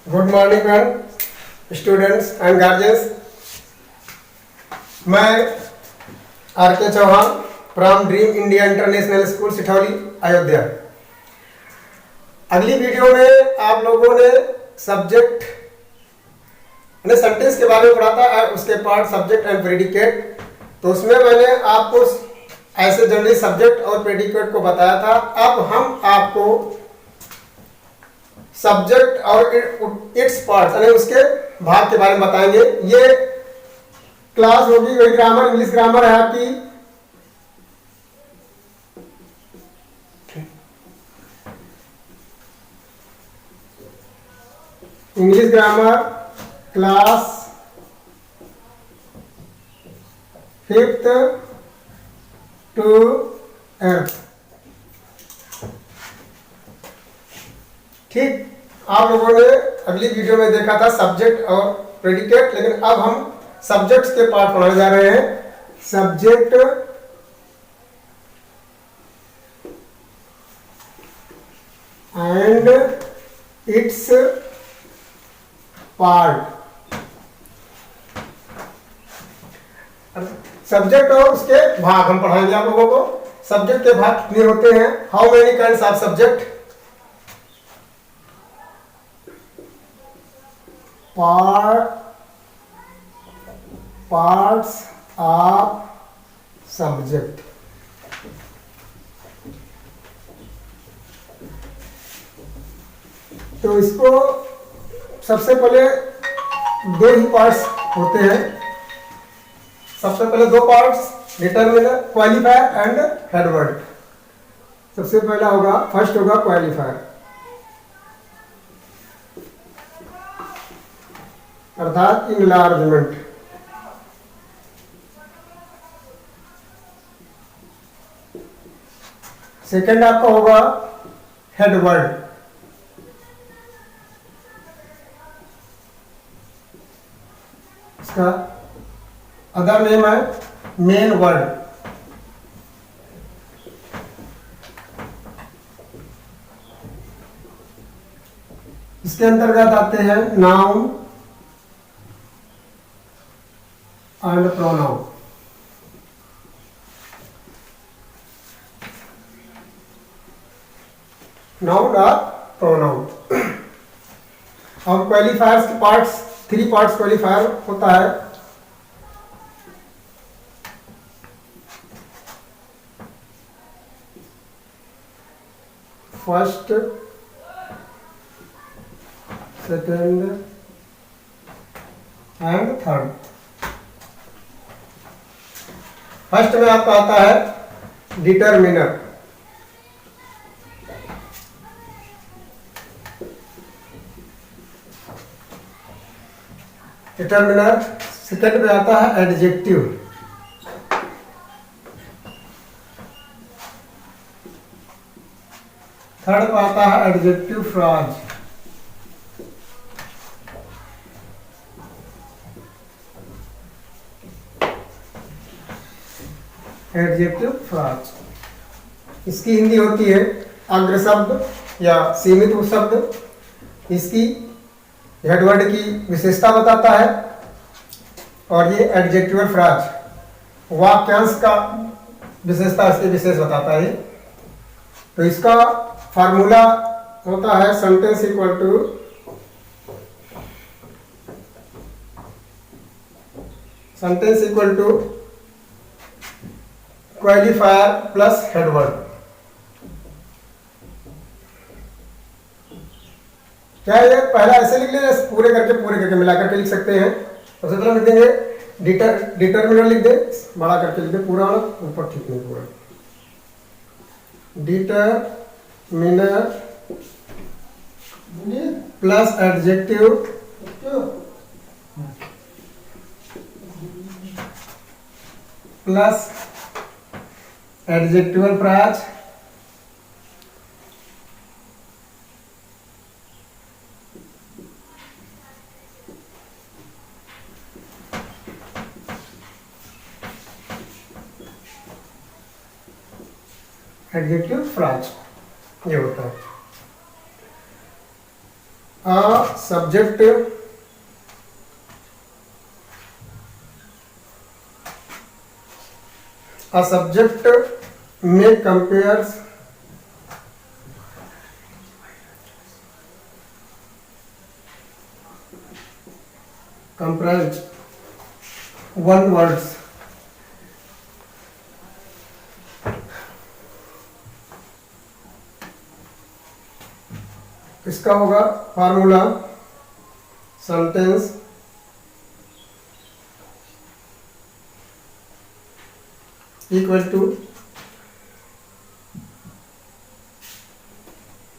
Good morning friend, students and guardians. मैं R K Chauhan from dream India international school Sithauli Ayodhya. अगली video में आप लोगों ने सब्जेक्ट मैंने सेंटेंस के बारे में पढ़ा था, उसके पार्ट सब्जेक्ट एंड प्रेडिकेट। तो उसमें मैंने आपको ऐसे जनरली सब्जेक्ट और प्रेडिकेट को बताया था। अब हम आपको सब्जेक्ट और इट्स पार्ट्स यानी उसके भाग के बारे में बताएंगे। ये क्लास होगी, वही ग्रामर इंग्लिश ग्रामर है आपकी। English grammar class 5th to 8th। ठीक, आप लोगों ने अगली वीडियो में देखा था सब्जेक्ट और प्रेडिकेट, लेकिन अब हम सब्जेक्ट्स के पार्ट पढ़ाने जा रहे हैं। Subject and it's part. Subject और उसके भाग हम पढ़ाएंगे आप लोगों को। सब्जेक्ट के भाग कितने होते हैं? How many kinds of subject? Parts of subject. तो इसको सबसे पहले दो ही पार्ट्स होते हैं। सबसे पहले दो parts, determiner, qualifier and headword. सबसे पहला होगा, फर्स्ट होगा क्वालिफायर, अर्थात इनलार्जमेंट। सेकंड आपका होगा हेडवर्ड, इसका अदर नेम है मेन वर्ड। इसके अंतर्गत आते हैं नाउन एंड प्रोनाउन। नाउन और प्रोनाउन। और क्वालिफायर्स के पार्ट्स, 3 पार्ट्स क्वालिफायर होता है। First, second and third. First में आपका आता है डिटरमिनर। डिटरमिनर। सेकेंड में आता है एडजेक्टिव। थर्ड में आता है एडजेक्टिव फ्राज। Adjective phrase. इसकी हिंदी होती है अग्र शब्द या सीमित शब्द। इसकी हेडवर्ड की विशेषता बताता है। और ये एडजेक्टिव फ्राज वाक्यांश का विशेषता, इसकी विशेष बताता है। तो इसका फार्मूला होता है sentence equal to qualifier plus headword. क्या है? पहला ऐसे लिख लेंगे, पूरे करके मिला करके लिख सकते हैं। सबसे पहले लिख देंगे डिटरमिनर, लिख दे बड़ा करके लिख दे, पूरा वाला ऊपर ठीक नहीं, पूरा determiner plus adjective plus adjectival phrase adjective phrase, ये होता है। A subject may comprise one words इसका होगा formula sentence equal to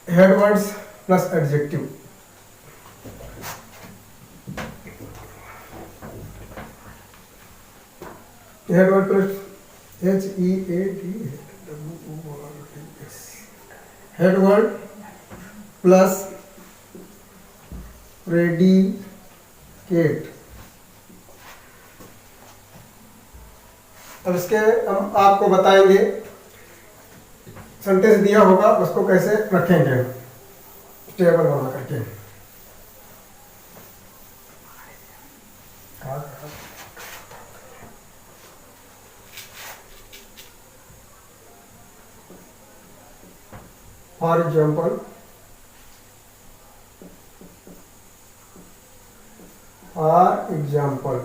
head words plus adjective. Head word plus HEAD head word plus predicate. अब इसके हम आपको बताएंगे सेंटेंस दिया होगा उसको कैसे रखेंगे टेबल बना करके। फॉर एग्जाम्पल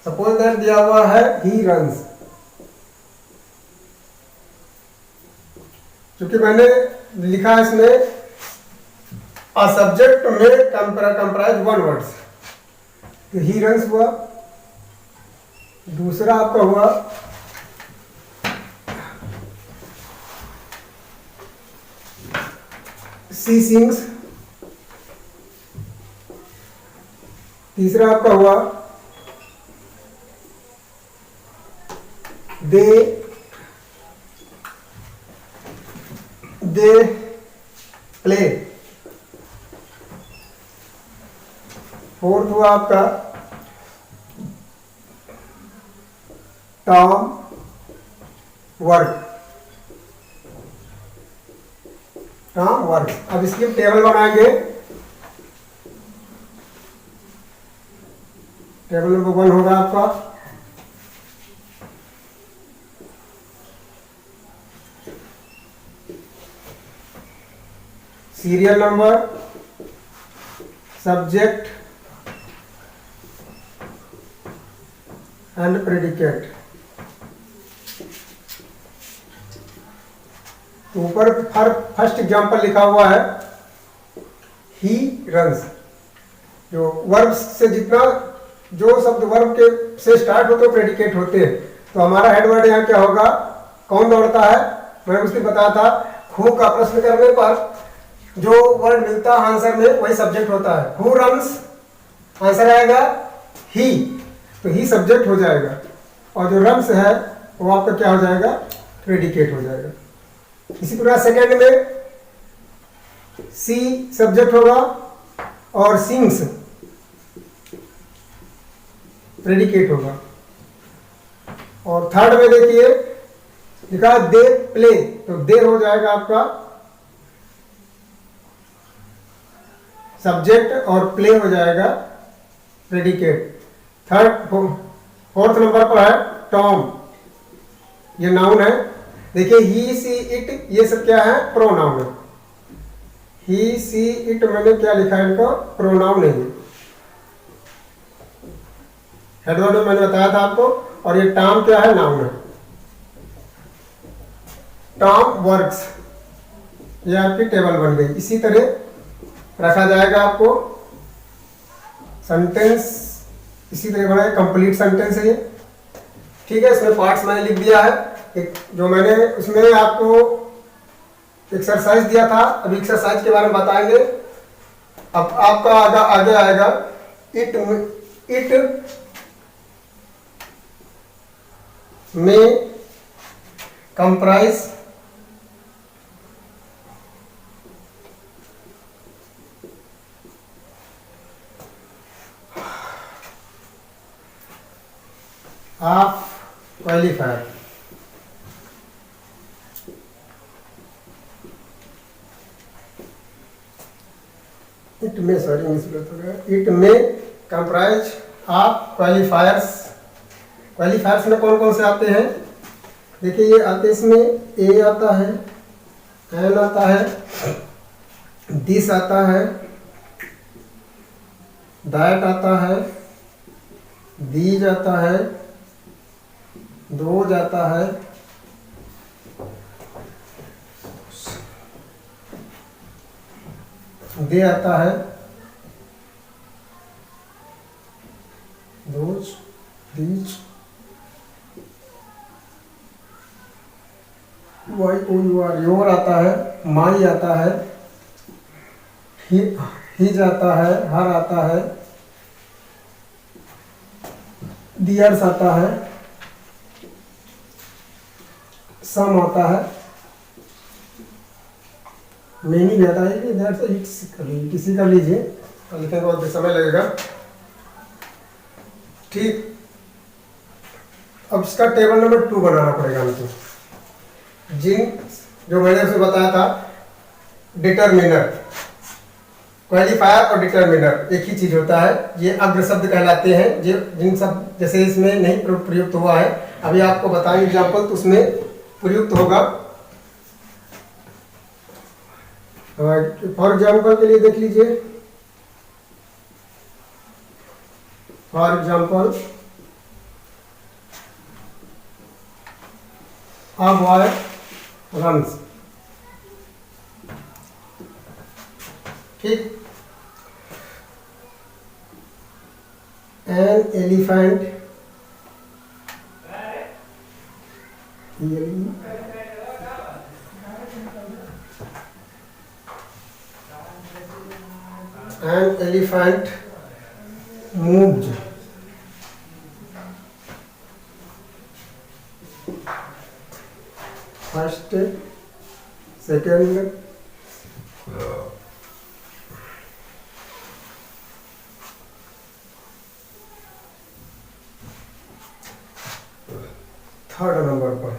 सपोज दैट दिया हुआ है ही रन्स, क्योंकि मैंने लिखा है इसमें अ सब्जेक्ट में कंप्राइज वन वर्ड्स, तो ही रन्स हुआ। दूसरा आपका हुआ सी सिंग्स। तीसरा आपका हुआ दे प्ले। फोर्थ हुआ आपका टॉम वर्क। अब इसकी टेबल बनाएंगे। टेबल नंबर 1 होगा आपका serial number, subject and predicate. तो ऊपर फर्स्ट एग्जांपल लिखा हुआ है ही रन्स। जो वर्ब से जितना जो शब्द वर्ब के से स्टार्ट होते प्रेडिकेट होते हैं, तो हमारा हेडवर्ड यहाँ क्या होगा, कौन दौड़ता है। मैंने उसने बताया था हु का प्रश्न करने पर जो वर्ड मिलता है आंसर में वही सब्जेक्ट होता है। हु रन्स आंसर आएगा ही, तो ही सब्जेक्ट हो जाएगा और जो रन्स है वो आपका क्या हो जाएगा, प्रेडिकेट हो जाएगा। इसी प्रकार सेकेंड में सी सब्जेक्ट होगा और सिंग्स प्रेडिकेट होगा। और थर्ड में देखिए लिखा दे प्ले, तो दे हो जाएगा आपका सब्जेक्ट और प्ले हो जाएगा प्रेडिकेट। फोर्थ नंबर पर है टॉम, ये नाउन है। देखिए ही सी इट ये सब क्या है, प्रोनाउन है। ही सी इट मैंने क्या लिखा है, इनको प्रोनाउन है। हेडवर्ड में मैंने बताया था आपको। और ये टॉम क्या है, नाउन है। टॉम वर्क्स, ये आपकी टेबल बन गई। इसी तरह रखा जाएगा आपको सेंटेंस, इसी तरह बनाए कंप्लीट सेंटेंस है ये। ठीक है, इसमें पार्ट्स मैंने लिख दिया है। एक जो मैंने उसमें आपको एक्सरसाइज दिया था, अभी एक्सरसाइज के बारे में बताएंगे। अब आपका आगे आएगा इट में कंप्राइज ऑफ क्वालिफायर। इट में, सॉरी इंग्लिश बोलता हूँ, इट में कंप्राइज ऑफ क्वालिफायर्स। क्वालिफायर्स में कौन कौन से आते हैं? देखिए ये आते, इसमें ए आता है, एन आता है, दिस आता है, दैट आता है, दीज आता है, दोज आता है, दे आता है, those, these, Y O U R, your आता है, माई आता है, हिज आता है, हर आता है, दियर्स आता है, सम आता है, मेनी भी आता है, किसी कर लीजिए, लिखने को बहुत समय लगेगा। ठीक, अब इसका टेबल नंबर 2 बनाना पड़ेगा हमको। जो मैंने उसे बताया था, डिटरमिनर, क्वालिफायर और डिटरमिनर एक ही चीज होता है। ये अग्र शब्द कहलाते हैं, जिन सब जैसे इसमें नहीं प्रयुक्त हुआ है, अभी आपको बताएं एग्जाम्पल तो उसमें प्रयुक्त होगा। फॉर एग्जाम्पल के लिए देख लीजिए, for example a boy runs, ठीक। an elephant moved, first, second, third number पर।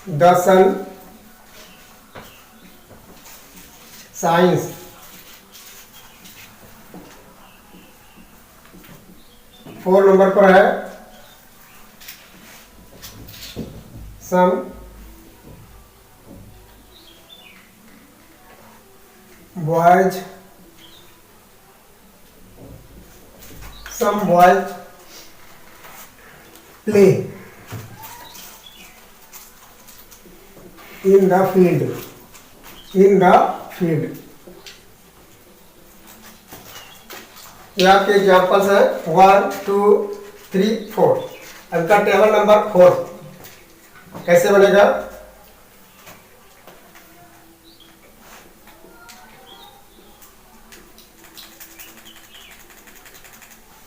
The sun shines, four number पर है some boys, play in the field, ये आपके एग्जाम्पल्स हैं 1, 2, 3, 4। अब का टेबल नंबर 4 कैसे बनेगा?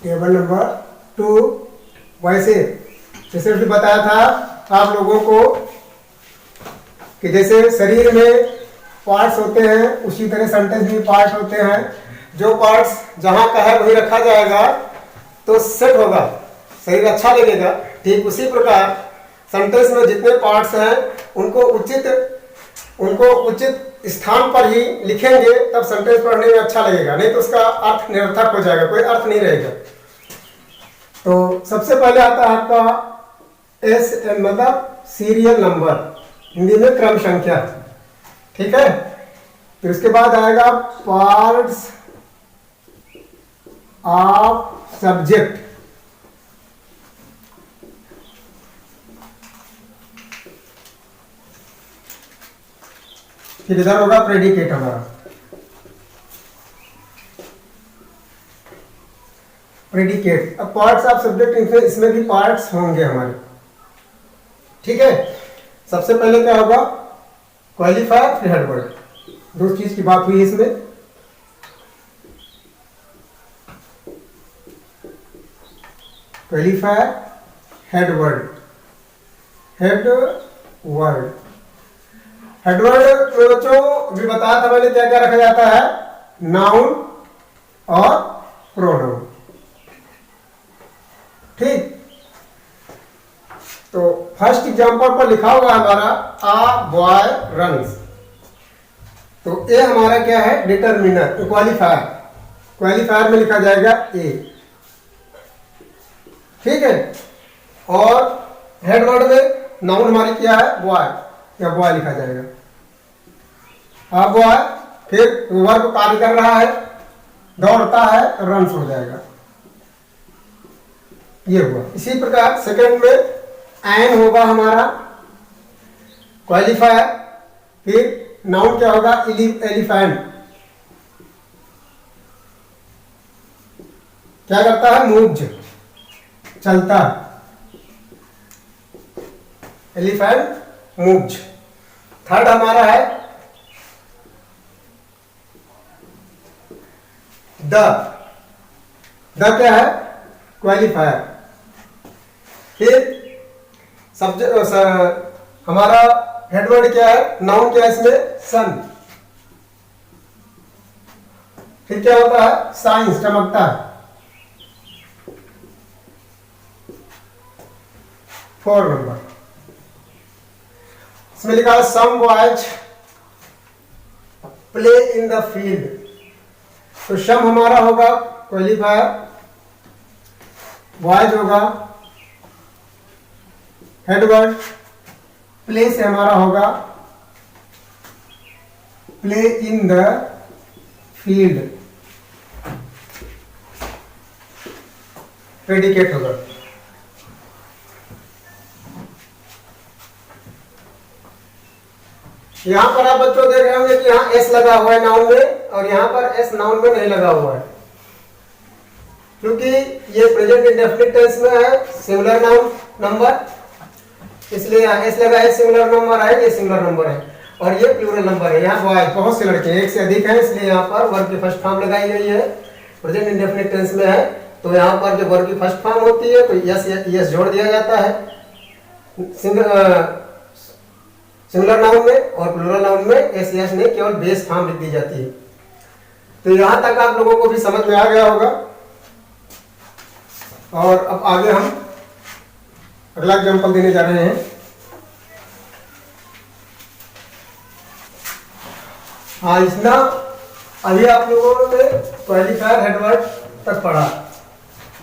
टेबल नंबर 2 वैसे जैसे भी बताया था आप लोगों को कि जैसे शरीर में पार्ट्स होते हैं उसी तरह सेंटेंस में पार्ट्स होते हैं। जो पार्ट्स जहां का है वही रखा जाएगा तो सेट होगा, शरीर अच्छा लगेगा। ठीक उसी प्रकार सेंटेंस में जितने पार्ट्स हैं उनको उचित स्थान पर ही लिखेंगे तब सेंटेंस पढ़ने में अच्छा लगेगा, नहीं तो उसका अर्थ निरर्थक हो जाएगा, कोई अर्थ नहीं रहेगा। तो सबसे पहले आता है आपका एस मतलब सीरियल नंबर, हिंदी में क्रम संख्या, ठीक है। फिर उसके बाद आएगा पार्ट्स ऑफ सब्जेक्ट, फिर इधर होगा प्रेडिकेट हमारा, प्रेडिकेट। अब पार्ट्स ऑफ सब्जेक्ट इसमें भी पार्ट्स होंगे हमारे, ठीक है। सबसे पहले क्या होगा क्वालिफायर फिर हेडवर्ड, दो चीज की बात हुई इसमें। क्वालिफायर हेडवर्ड, हेडवर्ड बच्चों भी बताया था मैंने क्या क्या रखा जाता है, नाउन और प्रोनाउन, तो फर्स्ट एग्जांपल पर लिखा हुआ है हमारा आ बॉय रन्स। तो ए हमारा क्या है? Determiner, qualifier. क्वालिफायर में लिखा जाएगा ए, ठीक है। और हेडवर्ड में नाउन हमारी क्या है? बॉय, या बॉय लिखा जाएगा। आ बॉय, फिर वर्ब कार्य कर रहा है, दौड़ता है, रन्स हो जाएगा, ये हुआ। इसी प्रकार सेकंड में एन होगा हमारा क्वालिफायर, फिर नाउन क्या होगा? एलिफेंट, क्या करता है? मूव्स, चलता, एलिफेंट मूव्स। थर्ड हमारा है द क्या है? क्वालिफायर। फिर सब्जेक्ट हमारा हेडवर्ड क्या है? नाउन क्या है इसमें? सन। फिर क्या होता है? साइंस, चमकता है। फोर नंबर इसमें लिखा है some boys play in the field. तो सम हमारा होगा क्वालिफायर, बॉयज होगा हेडवर्ड, प्ले से हमारा होगा play in the field, predicate होगा। यहां पर आप बच्चों देख रहे होंगे कि यहाँ एस लगा हुआ है नाउन में, और यहां पर एस नाउन में नहीं लगा हुआ है, क्योंकि ये प्रेजेंट इंडेफिनिट टेंस में है, सिंगुलर नाउन नंबर, इसलिए यहाँ एस लगा है। सिंगुलर नंबर है, ये सिंगुलर नंबर है, और ये प्लूरल नंबर है। यहाँ बॉयज बहुत से लड़के, एक से अधिक है, इसलिए यहाँ पर वर्ब की फर्स्ट फॉर्म लगाई गई है। प्रेजेंट इंडेफिनिट टेंस में है, तो यहाँ पर जो वर्ब की फर्स्ट फॉर्म होती है तो यस जोड़ दिया जाता है सिंगुलर नाउन में, और प्लूरल नाउन में एस यस नहीं, केवल बेस फॉर्म लिख दी जाती है। तो यहां तक आप लोगों को भी समझ में आ गया होगा। और अब आगे हम अगला एग्जांपल देने जा रहे हैं। हाँ, इसना अभी आप लोगों ने क्वालिफायर हेडवर्ड तक पढ़ा,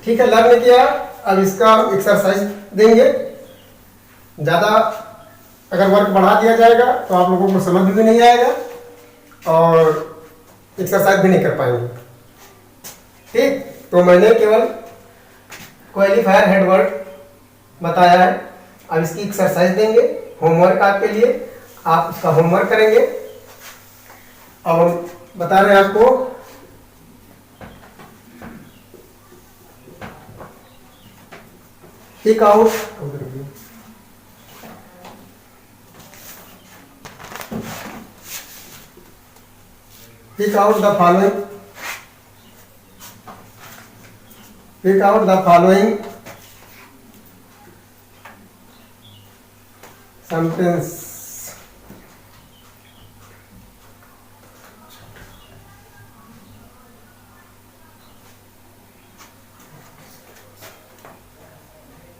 ठीक है, लर्न किया। अब इसका एक्सरसाइज देंगे। ज्यादा अगर वर्क बढ़ा दिया जाएगा तो आप लोगों को समझ भी नहीं आएगा और एक्सरसाइज भी नहीं कर पाएंगे, ठीक। तो मैंने केवल क्वालिफायर हेडवर्ड बताया है। अब इसकी एक्सरसाइज देंगे, होमवर्क आपके लिए, आप उसका होमवर्क करेंगे। अब हम बता रहे हैं आपको tick out, pick out the following sentence.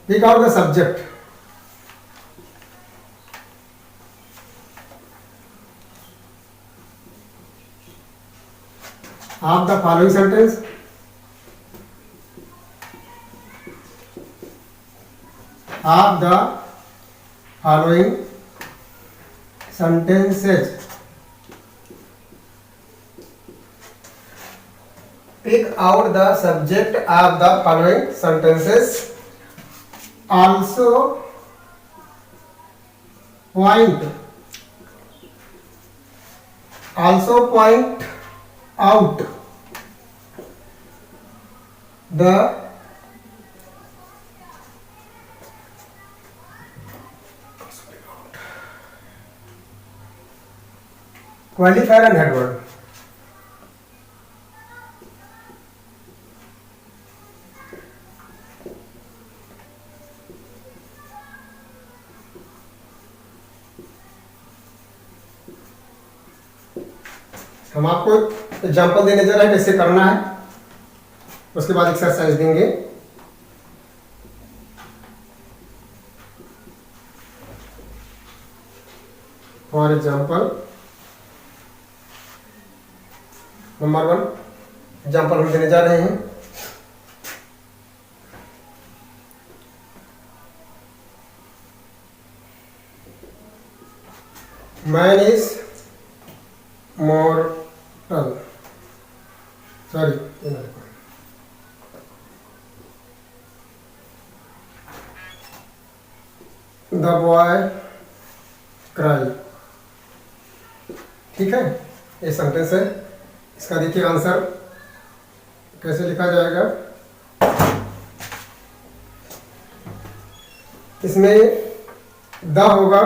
Pick out the subject. Of the following sentence. Of the following sentences. Pick out the subject of the following sentences. Also point out the qualifier and headword. हम आपको example देने जा रहे हैं कैसे करना है, उसके बाद एक्सरसाइज देंगे। फॉर एग्जाम्पल नंबर 1 एग्जाम्पल हम देने जा रहे हैं। Man is मॉर्टल, sorry the boy cry. ठीक है, ये सेंटेंस है। इसका देखिए आंसर कैसे लिखा जाएगा। इसमें द होगा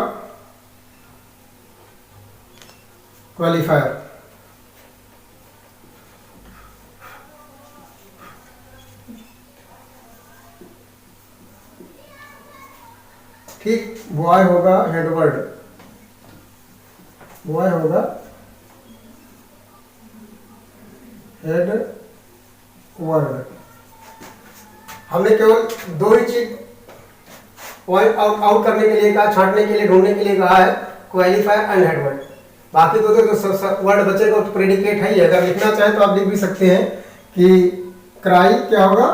क्वालिफायर, ठीक। बॉय होगा हेडवर्ड, बॉय होगा हेड वर्ड। हमने केवल 2 ही चीज पॉइंट आउट करने के लिए कहा, छांटने के लिए, ढूंढने के लिए कहा है, क्वालिफायर एंड हेडवर्ड। बाकी दो जो वर्ड बचेगा तो प्रेडिकेट है ही। अगर लिखना चाहे तो आप लिख भी सकते हैं कि क्राई क्या होगा,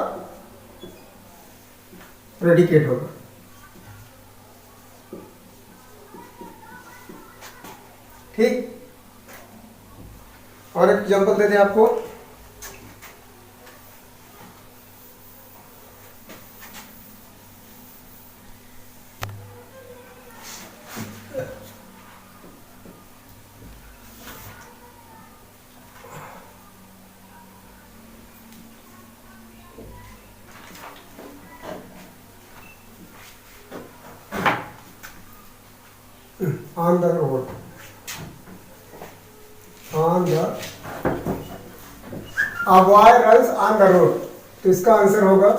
प्रेडिकेट होगा। ठीक, और एक एग्जांपल देते हैं आपको। On the road, on the a boy runs on the road, तो इसका आंसर होगा,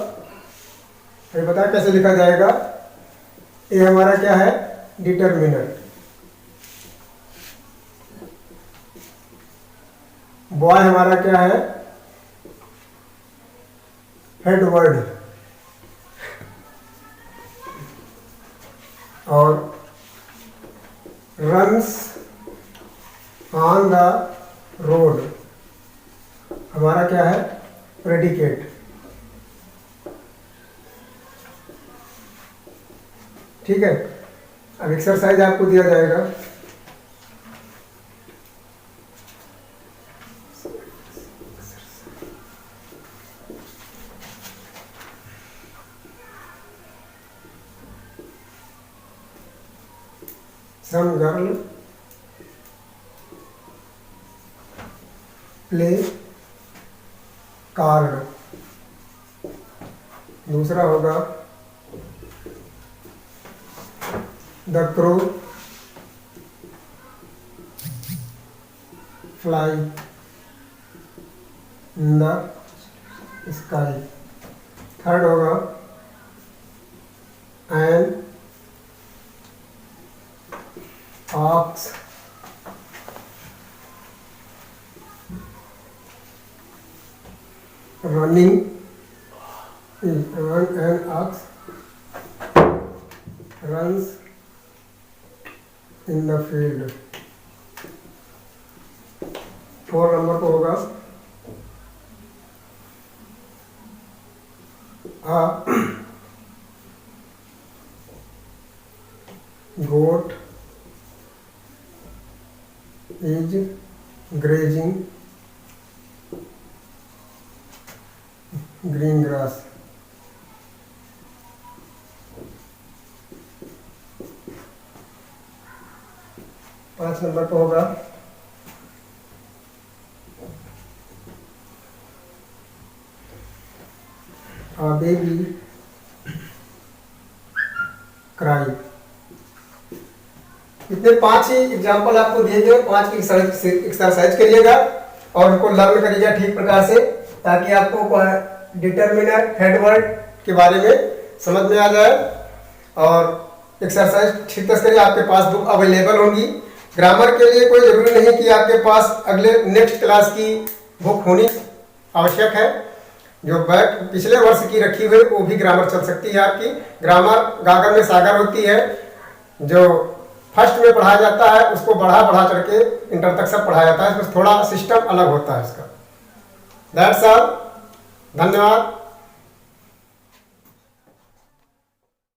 ये बताया कैसे लिखा जाएगा। ये हमारा क्या है, डिटर्मिनर। बॉय हमारा क्या है, हेड वर्ड, और रन्स ऑन द रोड हमारा क्या है, प्रेडिकेट। ठीक है, अब एक्सरसाइज आपको दिया जाएगा। Some girl play card। दूसरा होगा the crow fly in the sky। Third होगा an ox running, an ox runs in the field। 4 number को होगा a goat is grazing green grass। पांच नंबर पे होगा a baby cry। इतने 5 ही example आपको दिए गए, 5 की एक्सरसाइज करिएगा और उनको लर्न करिएगा ठीक प्रकार से, ताकि आपको डिटर्मिनर, हेडवर्ड के बारे में समझ में आ जाए। और एक्सरसाइज ठीक तरह से करिए। आपके पास बुक अवेलेबल होंगी। ग्रामर के लिए कोई जरूरी नहीं कि आपके पास अगले नेक्स्ट क्लास की बुक होनी आवश्यक है। जो बैक पिछले वर्ष की रखी हुई वो भी ग्रामर चल सकती है आपकी। ग्रामर गागर में सागर होती है। जो फर्स्ट में पढ़ाया जाता है उसको बढ़ा बढ़ा करके इंटर तक सब पढ़ाया जाता है। इसमें थोड़ा सिस्टम अलग होता है इसका। That's all. धन्यवाद।